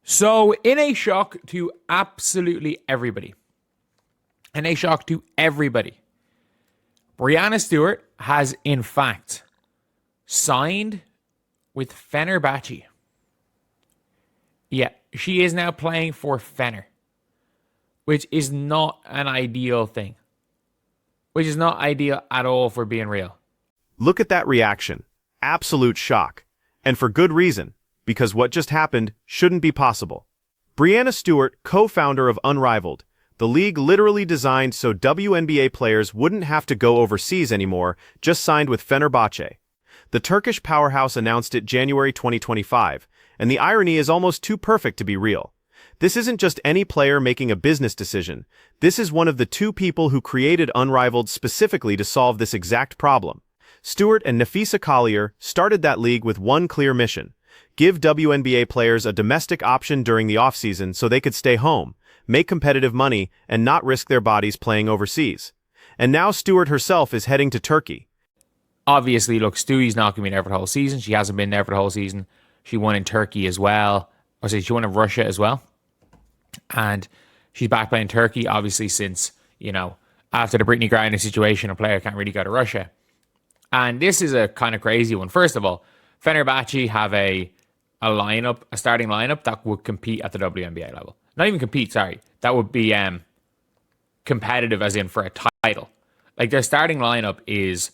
So, in a shock to absolutely everybody, Breanna Stewart has in fact signed with Fenerbahce. Yeah, she is now playing for Fener, which is not an ideal thing. Which is not ideal at all, for being real. Look at that reaction. Absolute shock. And for good reason, because what just happened shouldn't be possible. Breanna Stewart, co-founder of Unrivaled, the league literally designed so WNBA players wouldn't have to go overseas anymore, just signed with Fenerbahce. The Turkish powerhouse announced it January 2025, and the irony is almost too perfect to be real. This isn't just any player making a business decision. This is one of the two people who created Unrivaled specifically to solve this exact problem. Stewart and Nafisa Collier started that league with one clear mission: give WNBA players a domestic option during the offseason so they could stay home, make competitive money, and not risk their bodies playing overseas. And now Stewart herself is heading to Turkey. Obviously, look, Stewie's not going to be there for the whole season. She hasn't been there for the whole season. She won in Turkey as well. Or say she won in Russia as well. And she's back playing Turkey, obviously, since, after the Brittany Griner situation, a player can't really go to Russia. And this is a kind of crazy one. First of all, Fenerbahce have a starting lineup that would compete at the WNBA level. Not even compete, sorry. That would be competitive, as in for a title. Like, their starting lineup is...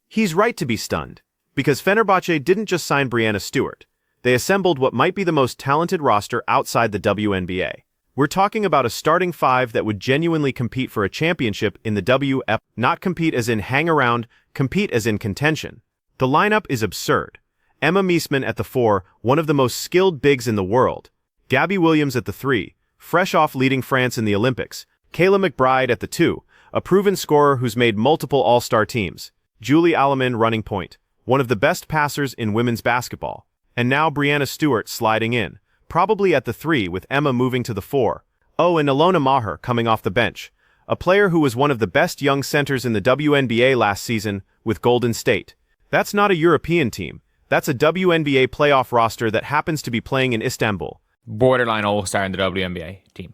He's right to be stunned, because Fenerbahce didn't just sign Breanna Stewart. They assembled what might be the most talented roster outside the WNBA. We're talking about a starting five that would genuinely compete for a championship in the WF, not compete as in hang around, compete as in contention. The lineup is absurd. Emma Meesman at the 4, one of the most skilled bigs in the world. Gabby Williams at the 3, fresh off leading France in the Olympics. Kayla McBride at the 2, a proven scorer who's made multiple all-star teams. Julie Alleman running point, one of the best passers in women's basketball. And now Breanna Stewart sliding in, probably at the 3 with Emma moving to the 4. Oh, and Ilona Maher coming off the bench, a player who was one of the best young centers in the WNBA last season with Golden State. That's not a European team. That's a WNBA playoff roster that happens to be playing in Istanbul. Borderline all-star in the WNBA team.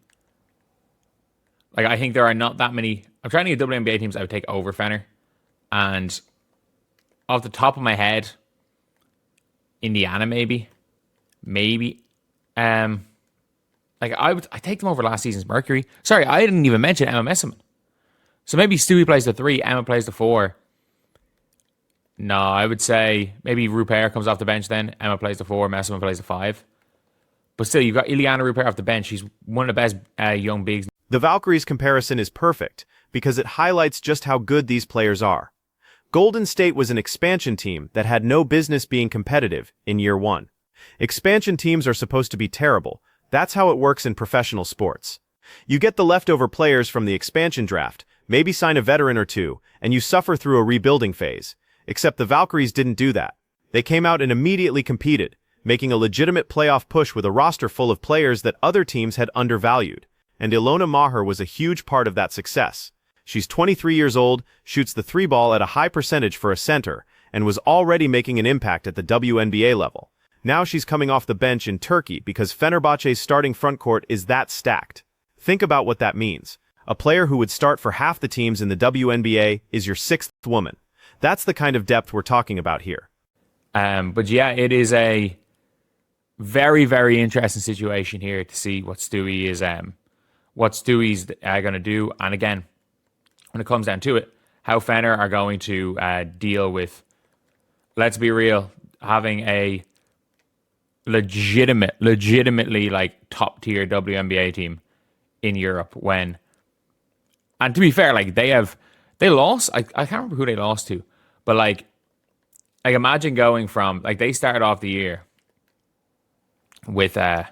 Like, I think there are not that many... I'm trying to get WNBA teams I would take over Fener. And off the top of my head, Indiana maybe. I take them over last season's Mercury. Sorry, I didn't even mention Emma Meesseman. So maybe Stewie plays the 3, Emma plays the 4. No, I would say maybe Rupert comes off the bench then. Emma plays the 4, Meesseman plays the 5. But still, you've got Ileana Rupert off the bench. She's one of the best young bigs. The Valkyries comparison is perfect because it highlights just how good these players are. Golden State was an expansion team that had no business being competitive in year 1. Expansion teams are supposed to be terrible. That's how it works in professional sports. You get the leftover players from the expansion draft, maybe sign a veteran or two, and you suffer through a rebuilding phase. Except the Valkyries didn't do that. They came out and immediately competed, making a legitimate playoff push with a roster full of players that other teams had undervalued. And Ilona Maher was a huge part of that success. She's 23 years old, shoots the 3 ball at a high percentage for a center, and was already making an impact at the WNBA level. Now she's coming off the bench in Turkey because Fenerbahce's starting frontcourt is that stacked. Think about what that means. A player who would start for half the teams in the WNBA is your 6th woman. That's the kind of depth we're talking about here. But yeah, it is a very, very interesting situation here to see what Stewie's going to do. And again, when it comes down to it, how Fener are going to deal with, let's be real, having a legitimately like top tier WNBA team in Europe when, and to be fair, like they lost, I can't remember who they lost to, but like imagine going from, like they started off the year with, And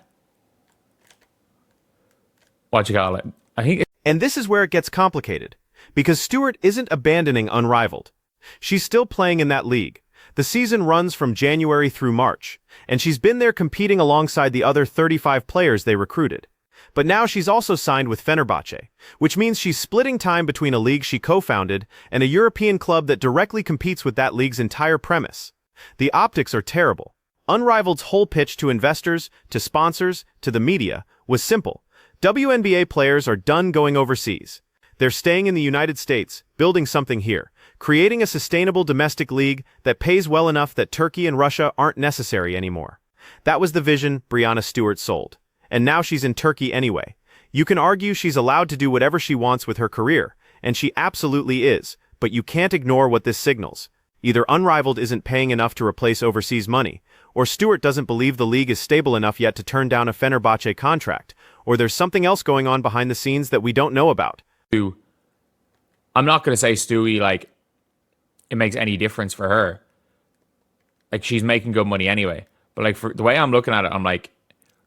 this is where it gets complicated, because Stewart isn't abandoning Unrivaled. She's still playing in that league. The season runs from January through March, and she's been there competing alongside the other 35 players they recruited. But now she's also signed with Fenerbahce, which means she's splitting time between a league she co-founded and a European club that directly competes with that league's entire premise. The optics are terrible. Unrivaled's whole pitch to investors, to sponsors, to the media was simple. WNBA players are done going overseas. They're staying in the United States, building something here, creating a sustainable domestic league that pays well enough that Turkey and Russia aren't necessary anymore. That was the vision Breanna Stewart sold. And now she's in Turkey anyway. You can argue she's allowed to do whatever she wants with her career, and she absolutely is, but you can't ignore what this signals. Either Unrivaled isn't paying enough to replace overseas money, or Stewart doesn't believe the league is stable enough yet to turn down a Fenerbahce contract, or there's something else going on behind the scenes that we don't know about. I'm not going to say Stewie, like, it makes any difference for her. Like, she's making good money anyway. But, like, for the way I'm looking at it, I'm like,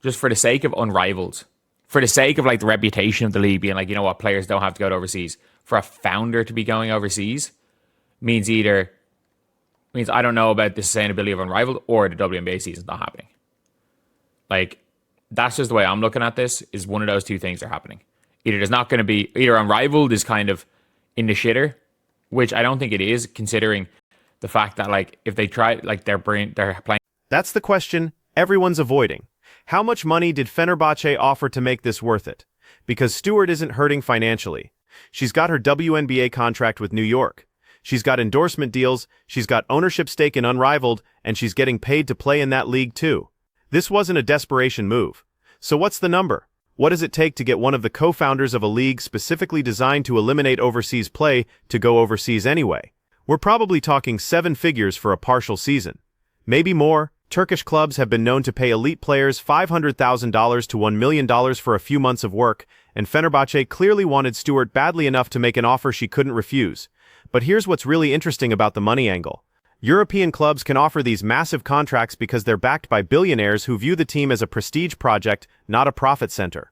just for the sake of Unrivaled, for the sake of, like, the reputation of the league being like, you know what, players don't have to go to overseas, for a founder to be going overseas means I don't know about the sustainability of Unrivaled, or the WNBA season's not happening. Like, that's just the way I'm looking at this, is one of those two things are happening. Either Unrivaled is kind of in the shitter, which I don't think it is, considering the fact that, like, if they try, like, they're playing. That's the question everyone's avoiding. How much money did Fenerbahce offer to make this worth it? Because Stewart isn't hurting financially. She's got her WNBA contract with New York. She's got endorsement deals, she's got ownership stake in Unrivaled, and she's getting paid to play in that league too. This wasn't a desperation move. So what's the number? What does it take to get one of the co-founders of a league specifically designed to eliminate overseas play to go overseas anyway? We're probably talking 7 figures for a partial season. Maybe more. Turkish clubs have been known to pay elite players $500,000 to $1 million for a few months of work, and Fenerbahce clearly wanted Stewart badly enough to make an offer she couldn't refuse. But here's what's really interesting about the money angle. European clubs can offer these massive contracts because they're backed by billionaires who view the team as a prestige project, not a profit center.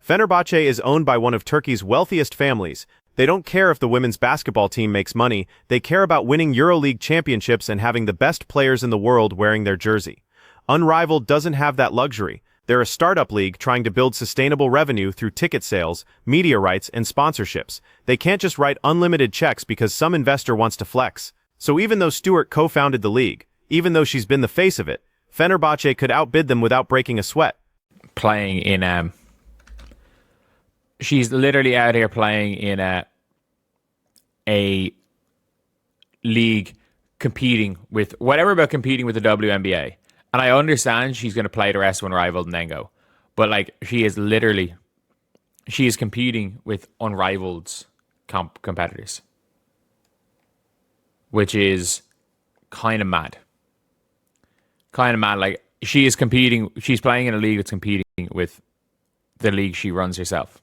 Fenerbahce is owned by one of Turkey's wealthiest families. They don't care if the women's basketball team makes money, they care about winning Euroleague championships and having the best players in the world wearing their jersey. Unrivaled doesn't have that luxury. They're a startup league trying to build sustainable revenue through ticket sales, media rights, and sponsorships. They can't just write unlimited checks because some investor wants to flex. So even though Stewart co-founded the league, even though she's been the face of it, Fenerbahce could outbid them without breaking a sweat. She's literally out here playing in a league competing with the WNBA. And I understand she's going to play the rest of Unrivaled and then go. But, like, she is competing with Unrivaled's competitors. Which is kind of mad. Like, she's playing in a league that's competing with the league she runs herself.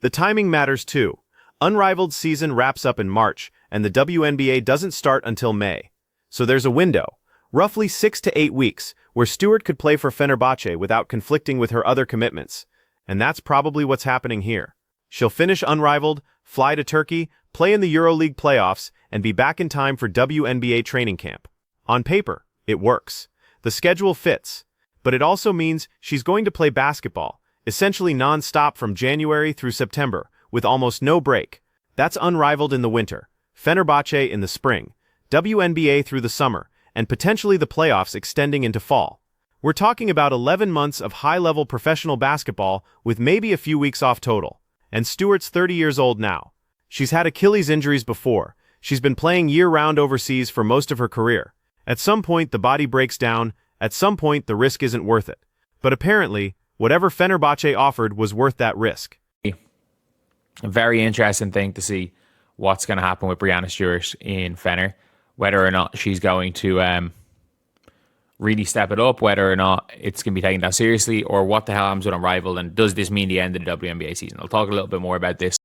The timing matters too. Unrivaled season wraps up in March, and the WNBA doesn't start until May. So there's a window, roughly 6 to 8 weeks, where Stewart could play for Fenerbahce without conflicting with her other commitments. And that's probably what's happening here. She'll finish Unrivaled, fly to Turkey, play in the Euroleague playoffs, and be back in time for WNBA training camp. On paper, it works. The schedule fits. But it also means she's going to play basketball, essentially non-stop from January through September, with almost no break. That's Unrivaled in the winter, Fenerbahce in the spring, WNBA through the summer, and potentially the playoffs extending into fall. We're talking about 11 months of high-level professional basketball with maybe a few weeks off total. And Stewart's 30 years old now. She's had Achilles injuries before. She's been playing year-round overseas for most of her career. At some point, the body breaks down. At some point, the risk isn't worth it. But apparently, whatever Fenerbahce offered was worth that risk. A very interesting thing to see what's going to happen with Breanna Stewart in Fener. Whether or not she's going to really step it up, whether or not it's going to be taken that seriously, or what the hell happens with Unrivaled, and does this mean the end of the WNBA season? I'll talk a little bit more about this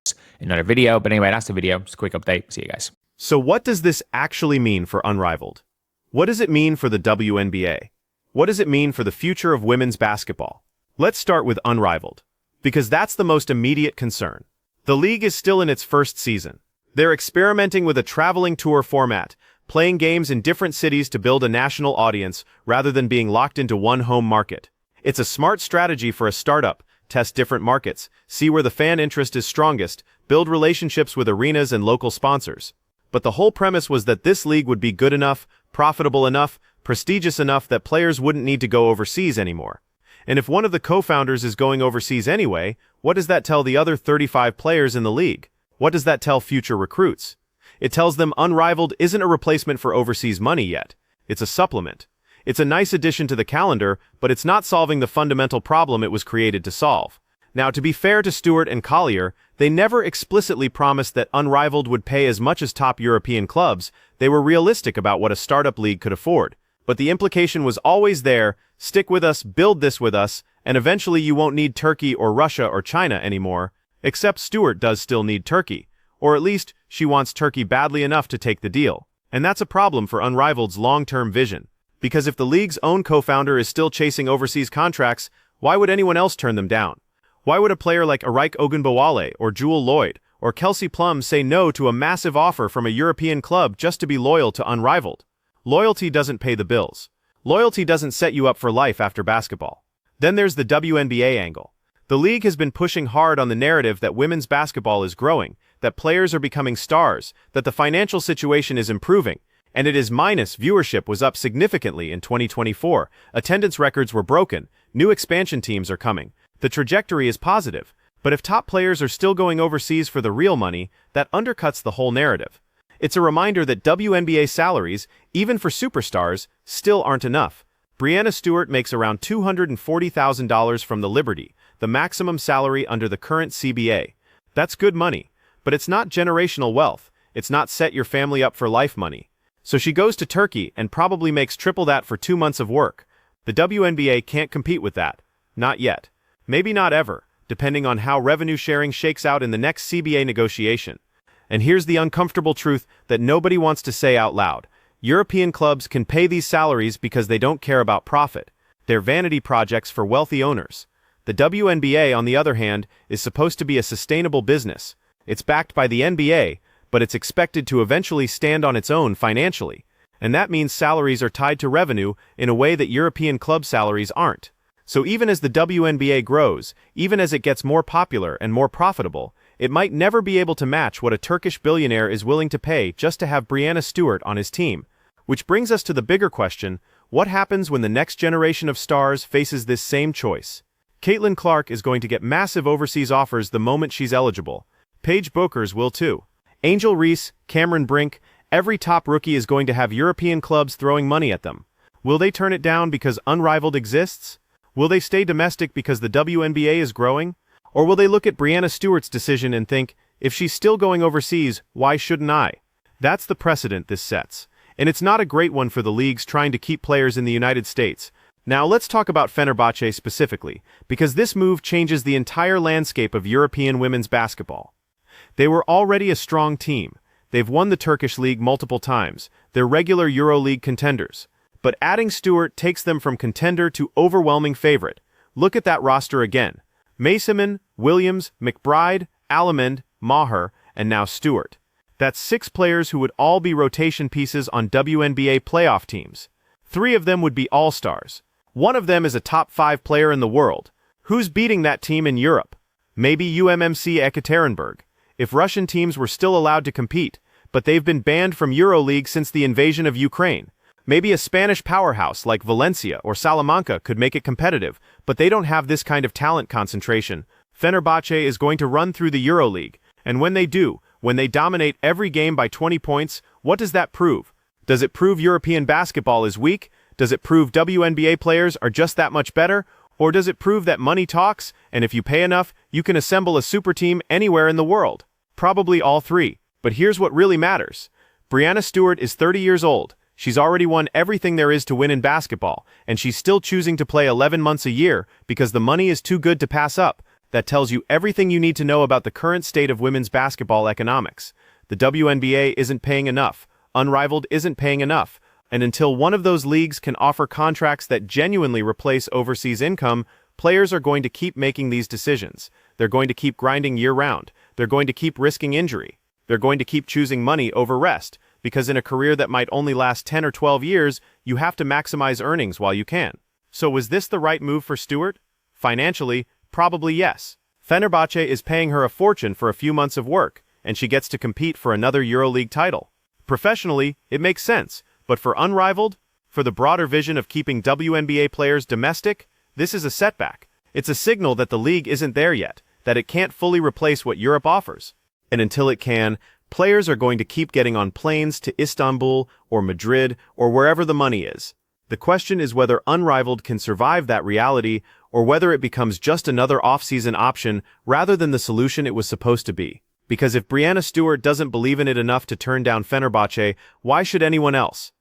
in another video, but anyway, that's the video. Just a quick update. See you guys. So what does this actually mean for Unrivaled? What does it mean for the WNBA? What does it mean for the future of women's basketball? Let's start with Unrivaled, because that's the most immediate concern. The league is still in its first season. They're experimenting with a traveling tour format, playing games in different cities to build a national audience rather than being locked into one home market. It's a smart strategy for a startup. Test different markets, see where the fan interest is strongest, build relationships with arenas and local sponsors. But the whole premise was that this league would be good enough, profitable enough, prestigious enough that players wouldn't need to go overseas anymore. And if one of the co-founders is going overseas anyway, what does that tell the other 35 players in the league? What does that tell future recruits? It tells them Unrivaled isn't a replacement for overseas money yet. It's a supplement. It's a nice addition to the calendar, but it's not solving the fundamental problem it was created to solve. Now, to be fair to Stewart and Collier, they never explicitly promised that Unrivaled would pay as much as top European clubs. They were realistic about what a startup league could afford. But the implication was always there: stick with us, build this with us, and eventually you won't need Turkey or Russia or China anymore. Except Stewart does still need Turkey. Or at least, she wants Turkey badly enough to take the deal. And that's a problem for Unrivaled's long-term vision. Because if the league's own co-founder is still chasing overseas contracts, why would anyone else turn them down? Why would a player like Araik Ogunbowale or Jewel Lloyd or Kelsey Plum say no to a massive offer from a European club just to be loyal to Unrivaled? Loyalty doesn't pay the bills. Loyalty doesn't set you up for life after basketball. Then there's the WNBA angle. The league has been pushing hard on the narrative that women's basketball is growing, that players are becoming stars, that the financial situation is improving, and it is minus viewership was up significantly in 2024, attendance records were broken, new expansion teams are coming, the trajectory is positive, but if top players are still going overseas for the real money, that undercuts the whole narrative. It's a reminder that WNBA salaries, even for superstars, still aren't enough. Breanna Stewart makes around $240,000 from the Liberty, the maximum salary under the current CBA. That's good money, but it's not generational wealth, it's not set your family up for life money. So she goes to Turkey and probably makes triple that for 2 months of work. The WNBA can't compete with that. Not yet. Maybe not ever, depending on how revenue sharing shakes out in the next CBA negotiation. And here's the uncomfortable truth that nobody wants to say out loud. European clubs can pay these salaries because they don't care about profit. They're vanity projects for wealthy owners. The WNBA, on the other hand, is supposed to be a sustainable business. It's backed by the NBA, but it's expected to eventually stand on its own financially. And that means salaries are tied to revenue in a way that European club salaries aren't. So even as the WNBA grows, even as it gets more popular and more profitable, it might never be able to match what a Turkish billionaire is willing to pay just to have Breanna Stewart on his team. Which brings us to the bigger question: what happens when the next generation of stars faces this same choice? Caitlin Clark is going to get massive overseas offers the moment she's eligible. Paige Bueckers will too. Angel Reese, Cameron Brink, every top rookie is going to have European clubs throwing money at them. Will they turn it down because Unrivaled exists? Will they stay domestic because the WNBA is growing? Or will they look at Breanna Stewart's decision and think, if she's still going overseas, why shouldn't I? That's the precedent this sets. And it's not a great one for the leagues trying to keep players in the United States. Now let's talk about Fenerbahce specifically, because this move changes the entire landscape of European women's basketball. They were already a strong team. They've won the Turkish league multiple times. They're regular Euroleague contenders. But adding Stewart takes them from contender to overwhelming favorite. Look at that roster again. Maseman, Williams, McBride, Alamend, Maher, and now Stewart. That's 6 players who would all be rotation pieces on WNBA playoff teams. 3 of them would be all-stars. 1 of them is a top 5 player in the world. Who's beating that team in Europe? Maybe UMMC Ekaterinburg, if Russian teams were still allowed to compete, but they've been banned from Euroleague since the invasion of Ukraine. Maybe a Spanish powerhouse like Valencia or Salamanca could make it competitive, but they don't have this kind of talent concentration. Fenerbahce is going to run through the Euroleague, and when they do, when they dominate every game by 20 points, what does that prove? Does it prove European basketball is weak? Does it prove WNBA players are just that much better? Or does it prove that money talks, and if you pay enough, you can assemble a super team anywhere in the world? Probably all 3. But here's what really matters. Breanna Stewart is 30 years old. She's already won everything there is to win in basketball, and she's still choosing to play 11 months a year because the money is too good to pass up. That tells you everything you need to know about the current state of women's basketball economics. The WNBA isn't paying enough. Unrivaled isn't paying enough. And until one of those leagues can offer contracts that genuinely replace overseas income, players are going to keep making these decisions. They're going to keep grinding year-round. They're going to keep risking injury. They're going to keep choosing money over rest, because in a career that might only last 10 or 12 years, you have to maximize earnings while you can. So was this the right move for Stewart? Financially, probably yes. Fenerbahce is paying her a fortune for a few months of work, and she gets to compete for another Euroleague title. Professionally, it makes sense, but for Unrivaled, For the broader vision of keeping WNBA players domestic, this is a setback. It's a signal that the league isn't there yet, that it can't fully replace what Europe offers. And until it can, players are going to keep getting on planes to Istanbul or Madrid or wherever the money is. The question is whether Unrivaled can survive that reality or whether it becomes just another off-season option rather than the solution it was supposed to be. Because if Breanna Stewart doesn't believe in it enough to turn down Fenerbahce, why should anyone else?